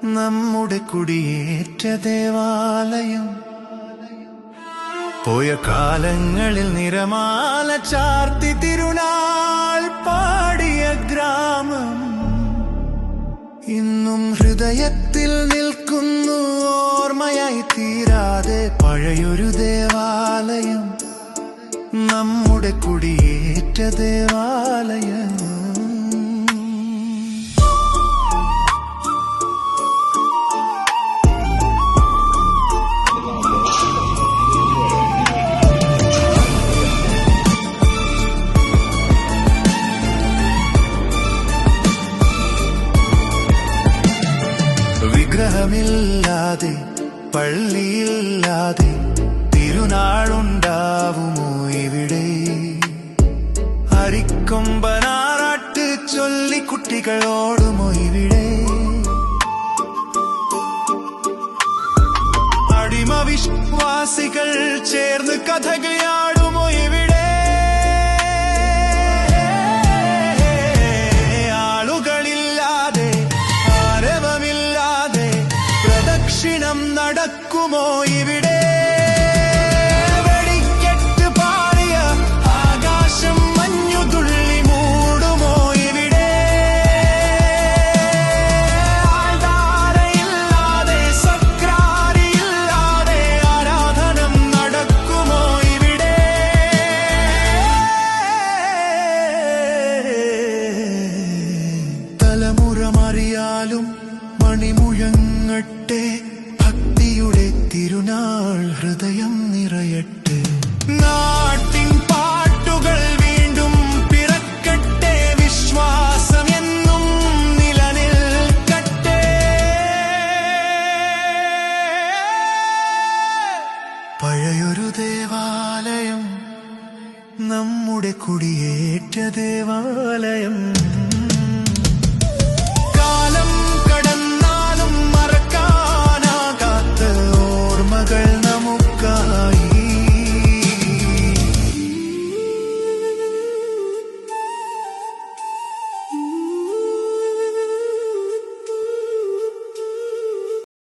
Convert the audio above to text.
നമ്മുടെ കുടിയേറ്റ ദേവാലയം. പോയ കാലങ്ങളിൽ നിറമാല ചാർത്തി തിരുനാൾ പാടിയ ഗ്രാമം ഇന്നും ഹൃദയത്തിൽ നിൽക്കുന്നു, ഓർമ്മയായി തീരാതെ പഴയൊരു ദേവാലയം, നമ്മുടെ കുടിയേറ്റ ദേവാലയം. വിഗ്രഹമില്ലാതെ പള്ളിയില്ലാതെ തിരുനാളുണ്ടാവുമോ ഇവിടെ? ഹരിക്കൊമ്പനാറാട്ട് ചൊല്ലി കുട്ടികളോടുമോ ഇവിടെ? അടിമവിശ്വാസികൾ ചേർന്ന് കഥകളാടുമോ ഇവിടെ? ക്ഷണം നടക്കുമോ ഇവിടെ? വെടിക്കെട്ട് പാറിയ ആകാശം മഞ്ഞുതുള്ളി മൂടുമോ ഇവിടെ? ആൾധാരയില്ലാതെ സക്രാരിയില്ലാതെ ആരാധനം നടക്കുമോ ഇവിടെ? തലമുറ മാറിയാലും മണിമുഴങ്ങട്ടെ, ഭക്തിയുടെ തിരുനാൾ ഹൃദയം നിറയട്ടെ. നാട്ടിൻ